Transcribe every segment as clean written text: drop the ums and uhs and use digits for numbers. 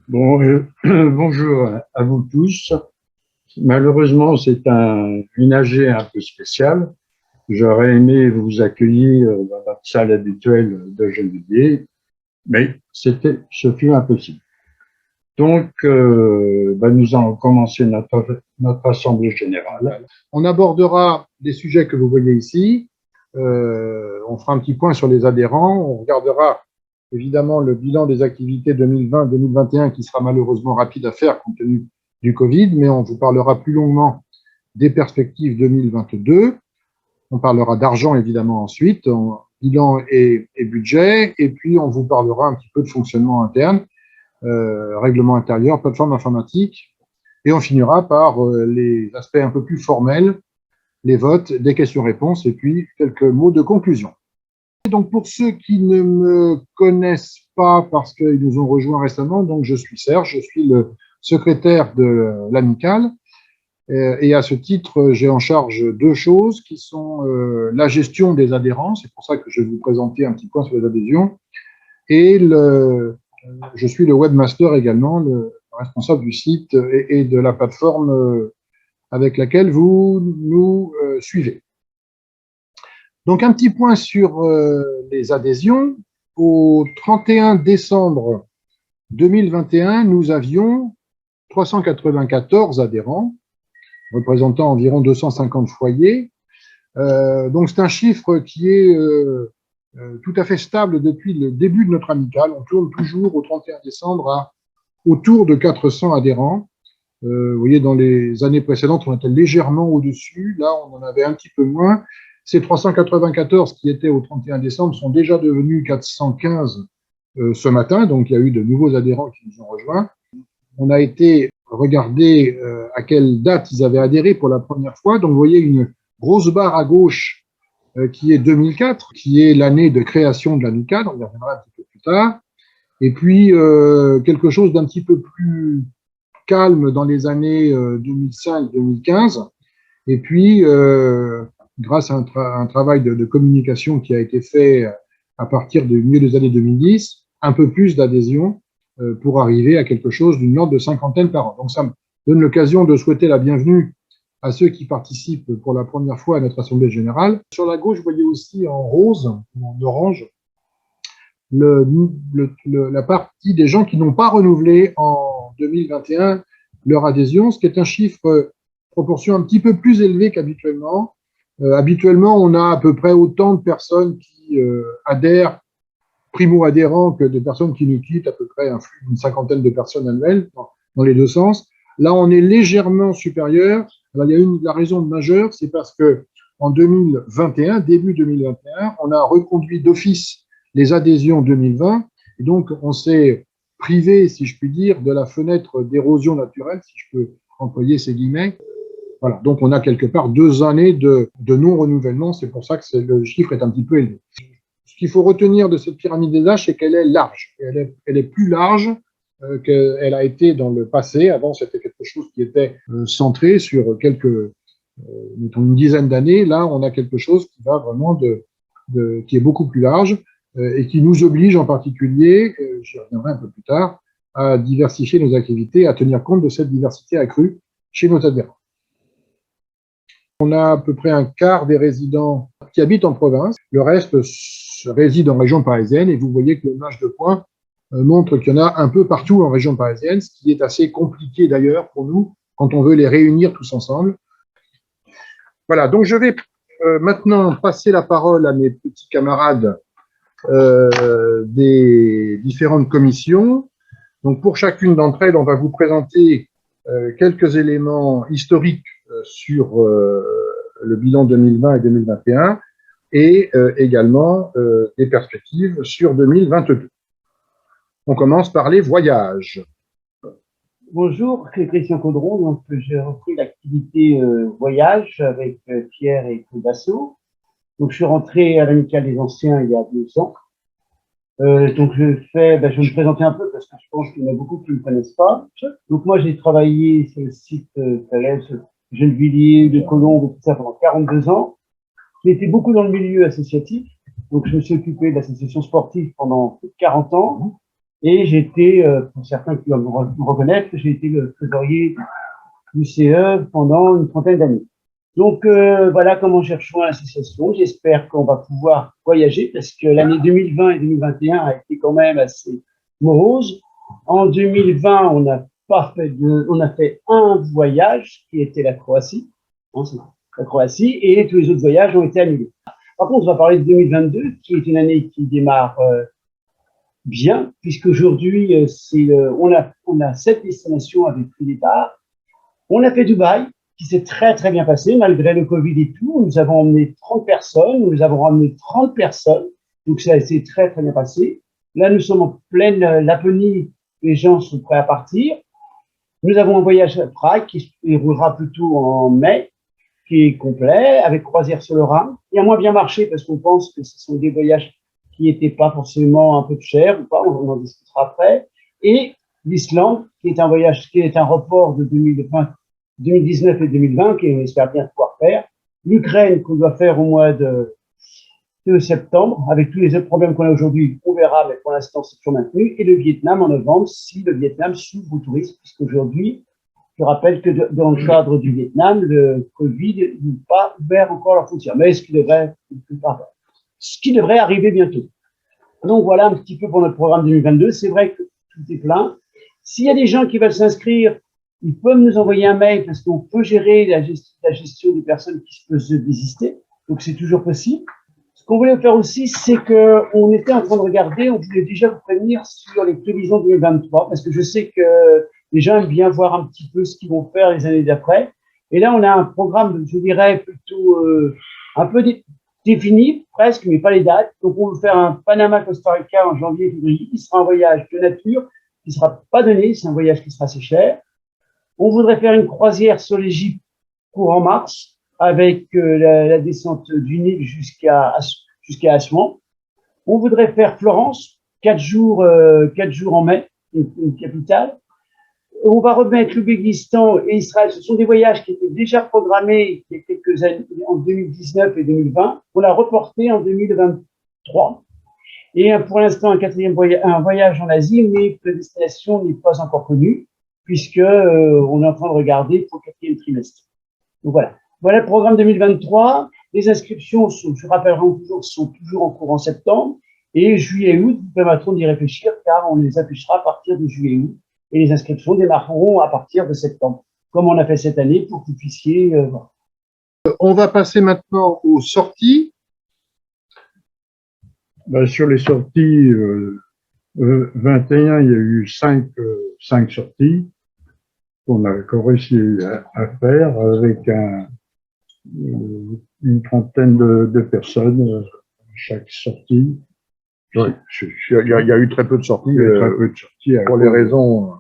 Bon, bonjour à vous tous. Malheureusement, c'est une AG un peu spéciale. J'aurais aimé vous accueillir dans notre salle habituelle de Gennevilliers, mais ce fut impossible. Donc, nous allons commencer notre assemblée générale. On abordera les sujets que vous voyez ici. On fera un petit point sur les adhérents. On regardera évidemment le bilan des activités 2020-2021 qui sera malheureusement rapide à faire compte tenu du Covid, mais on vous parlera plus longuement des perspectives 2022. On parlera d'argent évidemment ensuite, bilan et budget, et puis on vous parlera un petit peu de fonctionnement interne, règlement intérieur, plateforme informatique, et on finira par les aspects un peu plus formels, les votes, des questions-réponses, et puis quelques mots de conclusion. Et donc pour ceux qui ne me connaissent pas parce qu'ils nous ont rejoints récemment, donc je suis Serge, je suis le secrétaire de l'amicale, et à ce titre, j'ai en charge deux choses qui sont la gestion des adhérents, c'est pour ça que je vais vous présenter un petit point sur les adhésions, et je suis le webmaster également, le responsable du site et de la plateforme avec laquelle vous nous suivez. Donc un petit point sur les adhésions. Au 31 décembre 2021, nous avions 394 adhérents, représentant environ 250 foyers. Donc c'est un chiffre qui est tout à fait stable depuis le début de notre amicale. On tourne toujours au 31 décembre à autour de 400 adhérents. Vous voyez, dans les années précédentes, on était légèrement au-dessus. Là, on en avait un petit peu moins. Ces 394 qui étaient au 31 décembre sont déjà devenus 415 ce matin. Donc, il y a eu de nouveaux adhérents qui nous ont rejoints. On a été regarder à quelle date ils avaient adhéré pour la première fois. Donc, vous voyez une grosse barre à gauche qui est 2004, qui est l'année de création de l'amicale. On y reviendra un petit peu plus tard. Et puis, quelque chose d'un petit peu plus calme dans les années 2005-2015. Et puis, grâce à un travail de communication qui a été fait à partir du milieu des années 2010, un peu plus d'adhésion pour arriver à quelque chose d'une ordre de cinquantaine par an. Donc, ça me donne l'occasion de souhaiter la bienvenue à ceux qui participent pour la première fois à notre Assemblée générale. Sur la gauche, vous voyez aussi en rose, en orange, la partie des gens qui n'ont pas renouvelé en 2021 leur adhésion, ce qui est un chiffre proportion un petit peu plus élevée qu'habituellement. Habituellement, on a à peu près autant de personnes qui adhèrent, primo-adhérents, que de personnes qui nous quittent, à peu près un flux d'une cinquantaine de personnes annuelles dans les deux sens. Là, on est légèrement supérieur. Alors, il y a la raison majeure, c'est parce que en 2021, début 2021, on a reconduit d'office les adhésions 2020, et donc on s'est privé, si je puis dire, de la fenêtre d'érosion naturelle, si je peux employer ces guillemets. Voilà, donc on a quelque part 2 années de non-renouvellement, c'est pour ça que le chiffre est un petit peu élevé. Ce qu'il faut retenir de cette pyramide des âges, c'est qu'elle est large, elle est plus large qu'elle a été dans le passé. Avant, c'était quelque chose qui était centré sur mettons une dizaine d'années. Là, on a quelque chose qui va vraiment qui est beaucoup plus large et qui nous oblige en particulier, j'y reviendrai un peu plus tard, à diversifier nos activités, à tenir compte de cette diversité accrue chez nos adhérents. On a à peu près un quart des résidents qui habitent en province, le reste réside en région parisienne, et vous voyez que l'image de pointe montre qu'il y en a un peu partout en région parisienne, ce qui est assez compliqué d'ailleurs pour nous quand on veut les réunir tous ensemble. Voilà, donc je vais maintenant passer la parole à mes petits camarades des différentes commissions. Donc pour chacune d'entre elles, on va vous présenter quelques éléments historiques sur le bilan 2020 et 2021 et également des perspectives sur 2022. On commence par les voyages. Bonjour, c'est Christian Caudron. Donc, j'ai repris l'activité voyage avec Pierre et Claude Bassot. Donc, je suis rentré à l'Amicale des Anciens il y a 2 ans. Donc, je vais me présenter un peu parce que je pense qu'il y en a beaucoup qui ne me connaissent pas. Donc, moi, j'ai travaillé sur le site Gennevilliers, de Colombes, tout ça pendant 42 ans. J'ai été beaucoup dans le milieu associatif. Donc, je me suis occupé de l'association sportive pendant plus de 40 ans. Et j'étais, pour certains qui vont me reconnaître, j'ai été le trésorier du CE pendant une trentaine d'années. Donc voilà comment j'ai rejoint l'association. J'espère qu'on va pouvoir voyager parce que l'année 2020 et 2021 a été quand même assez morose. En 2020, on a fait un voyage qui était la Croatie, hein, la Croatie, et tous les autres voyages ont été annulés. Par contre, on va parler de 2022, qui est une année qui démarre bien, puisqu'aujourd'hui, on a 7 destinations avec prix départ. On a fait Dubaï, qui s'est très très bien passé, malgré le Covid et tout. Nous avons emmené 30 personnes, nous avons ramené 30 personnes, donc ça a été très très bien passé. Là, nous sommes en pleine Laponie, les gens sont prêts à partir. Nous avons un voyage à Prague qui se déroulera plutôt en mai, qui est complet, avec croisière sur le Rhin. Il a moins bien marché parce qu'on pense que ce sont des voyages qui n'étaient pas forcément un peu cher ou pas, on en discutera après. Et l'Islande, qui est un voyage, qui est un report de 2020, 2019 et 2020, qu'on espère bien pouvoir faire. L'Ukraine, qu'on doit faire au mois de septembre, avec tous les autres problèmes qu'on a aujourd'hui, on verra, mais pour l'instant, c'est toujours maintenu. Et le Vietnam en novembre, si le Vietnam s'ouvre au tourisme, puisqu'aujourd'hui, je rappelle que dans le cadre du Vietnam, le Covid n'a pas ouvert encore leurs frontières, mais ce qui devrait arriver bientôt. Donc voilà un petit peu pour notre programme 2022. C'est vrai que tout est plein. S'il y a des gens qui veulent s'inscrire, ils peuvent nous envoyer un mail parce qu'on peut gérer la gestion des personnes qui peuvent se désister. Donc c'est toujours possible. Ce qu'on voulait faire aussi, c'est qu'on était en train de regarder, on voulait déjà vous prévenir sur les prévisions 2023 parce que je sais que les gens aiment bien voir un petit peu ce qu'ils vont faire les années d'après. Et là, on a un programme, je dirais, plutôt un peu défini, presque, mais pas les dates. Donc, on va faire un Panama-Costa Rica en janvier-février, qui sera un voyage de nature, qui ne sera pas donné, c'est un voyage qui sera assez cher. On voudrait faire une croisière sur l'Égypte courant mars, avec la descente du Nil jusqu'à Assouan. On voudrait faire Florence, 4 jours en mai, une capitale. On va remettre l'Ouzbékistan et Israël. Ce sont des voyages qui étaient déjà programmés il y a quelques années, en 2019 et 2020. On l'a reporté en 2023. Et pour l'instant, un voyage en Asie, mais la destination n'est pas encore connue, puisque on est en train de regarder pour le 4e trimestre. Donc voilà. Voilà le programme 2023. Les inscriptions, je rappellerai toujours, sont toujours en cours en septembre. Et juillet et août vous permettront d'y réfléchir, car on les affichera à partir de juillet et août. Et les inscriptions démarreront à partir de septembre, comme on a fait cette année, pour que vous puissiez voir. On va passer maintenant aux sorties. Ben, sur les sorties 21, il y a eu 5 sorties qu'on a réussi à faire avec une trentaine de personnes chaque sortie. Oui. Il y a eu très peu de sorties, très peu de sorties pour les raisons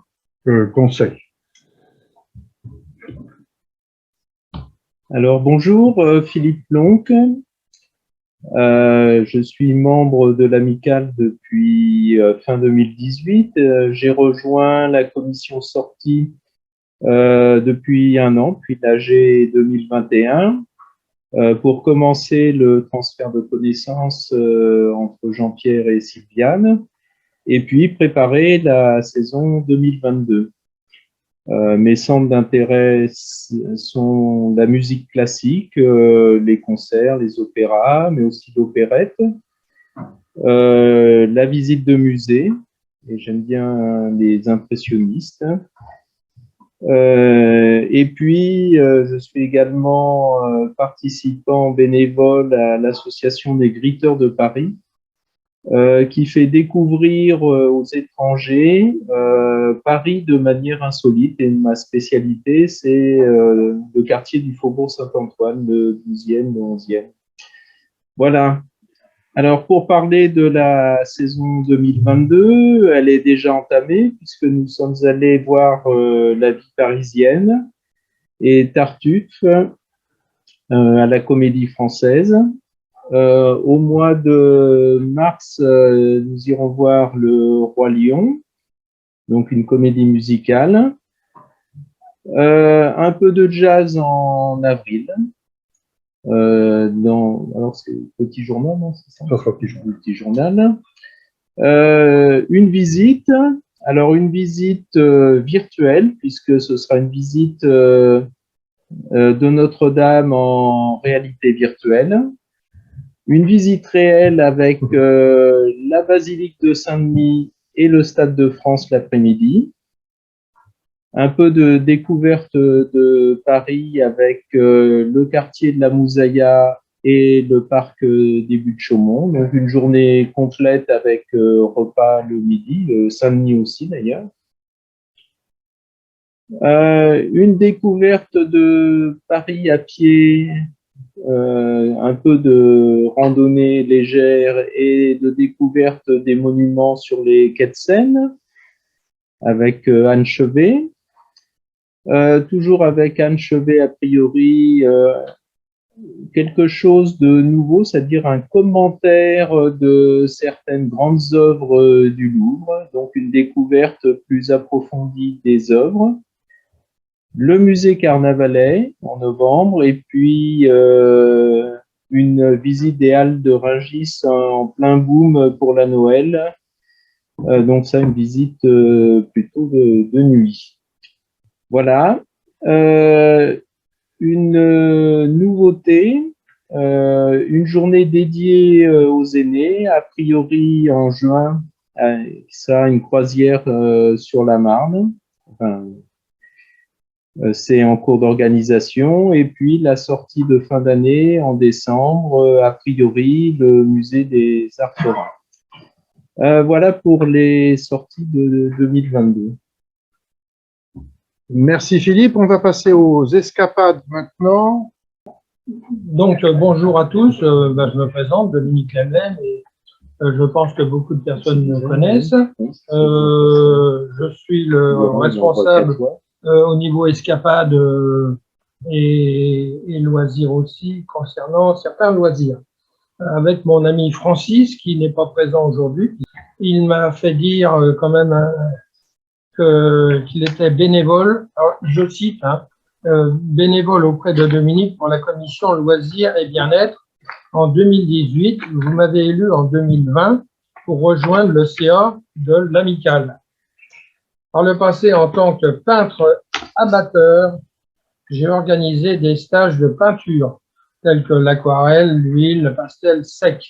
qu'on sait. Alors bonjour, Philippe Lonck. Je suis membre de l'Amicale depuis fin 2018. J'ai rejoint la commission sortie depuis un an, puis l'AG 2021, pour commencer le transfert de connaissances entre Jean-Pierre et Sylviane, et puis préparer la saison 2022. Mes centres d'intérêt sont la musique classique, les concerts, les opéras, mais aussi l'opérette, la visite de musée, et j'aime bien les impressionnistes. Et puis, je suis également participant bénévole à l'association des Gritteurs de Paris, qui fait découvrir aux étrangers Paris de manière insolite. Et ma spécialité, c'est le quartier du Faubourg Saint-Antoine, le 12e, le 11e. Voilà. Alors, pour parler de la saison 2022, elle est déjà entamée puisque nous sommes allés voir la vie parisienne et Tartuffe à la Comédie Française. Au mois de mars, nous irons voir Le Roi Lion, donc une comédie musicale. Un peu de jazz en avril. Alors c'est Petit Journal, non, c'est ça? Ça sera Petit Journal. Petit Journal. Une visite, alors une visite virtuelle, puisque ce sera une visite de Notre-Dame en réalité virtuelle. Une visite réelle avec la basilique de Saint-Denis et le Stade de France l'après-midi. Un peu de découverte de Paris avec le quartier de la Mouzaïa et le parc des Buttes-Chaumont. Donc une journée complète avec repas le midi, Saint-Denis aussi d'ailleurs. Une découverte de Paris à pied, un peu de randonnée légère et de découverte des monuments sur les quais de Seine avec Anne Chevet. Toujours avec Anne Chevet, a priori, quelque chose de nouveau, c'est-à-dire un commentaire de certaines grandes œuvres du Louvre, donc une découverte plus approfondie des œuvres. Le musée Carnavalet en novembre, et puis une visite des Halles de Rungis en plein boom pour la Noël. Donc ça, une visite plutôt de nuit. Voilà. Une nouveauté, une journée dédiée aux aînés, a priori en juin, ça, une croisière sur la Marne. Enfin, c'est en cours d'organisation. Et puis la sortie de fin d'année en décembre, a priori, le musée des Arts forains. Voilà pour les sorties de 2022. Merci Philippe. On va passer aux escapades maintenant. Donc, bonjour à tous. Je me présente, Dominique Lemel, et je pense que beaucoup de personnes me connaissent. Je suis le responsable au niveau escapade et loisirs aussi, concernant certains loisirs. Avec mon ami Francis, qui n'est pas présent aujourd'hui, il m'a fait dire quand même qu'il était bénévole. Alors, je cite, bénévole auprès de Dominique pour la commission loisirs et bien-être en 2018. Vous m'avez élu en 2020 pour rejoindre le CA de l'Amicale. Par le passé, en tant que peintre abatteur, j'ai organisé des stages de peinture tels que l'aquarelle, l'huile, le pastel sec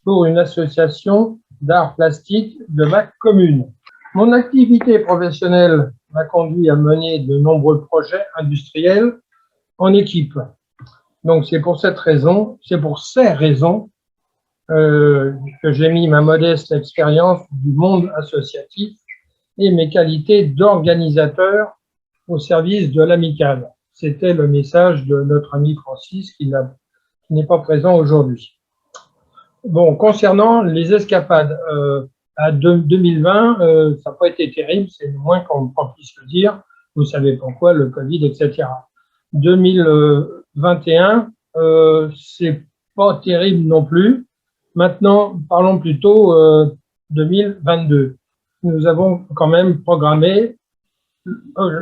pour une association d'art plastique de ma commune. Mon activité professionnelle m'a conduit à mener de nombreux projets industriels en équipe. Donc c'est pour ces raisons que j'ai mis ma modeste expérience du monde associatif et mes qualités d'organisateur au service de l'Amicale. C'était le message de notre ami Francis qui n'est pas présent aujourd'hui. Bon, concernant les escapades, à 2020, ça n'a pas été terrible, c'est le moins qu'on puisse le dire. Vous savez pourquoi, le Covid, etc. 2021, c'est pas terrible non plus. Maintenant, parlons plutôt 2022. Nous avons quand même programmé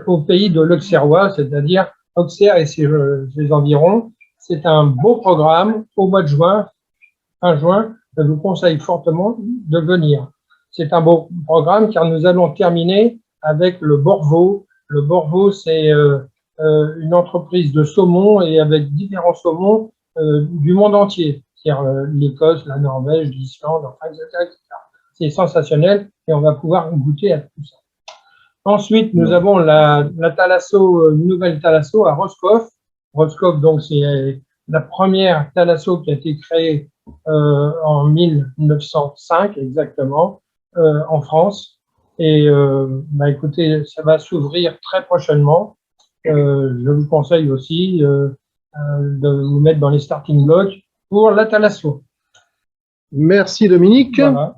au pays de l'Auxerrois, c'est-à-dire Auxerre et ses environs. C'est un beau programme au mois de juin, fin juin. Je vous conseille fortement de venir. C'est un beau programme car nous allons terminer avec le Borvo. Le Borvo, c'est une entreprise de saumon et avec différents saumons du monde entier, c'est-à-dire l'Écosse, la Norvège, l'Islande, enfin, etc. C'est sensationnel et on va pouvoir goûter à tout ça. Ensuite, nous avons la Thalasso, une nouvelle Thalasso à Roscoff. Roscoff, donc, c'est la première Thalasso qui a été créée en 1905 exactement en France. Et écoutez, ça va s'ouvrir très prochainement. Je vous conseille aussi de vous mettre dans les starting blocks pour la Thalasso. Merci Dominique. Voilà.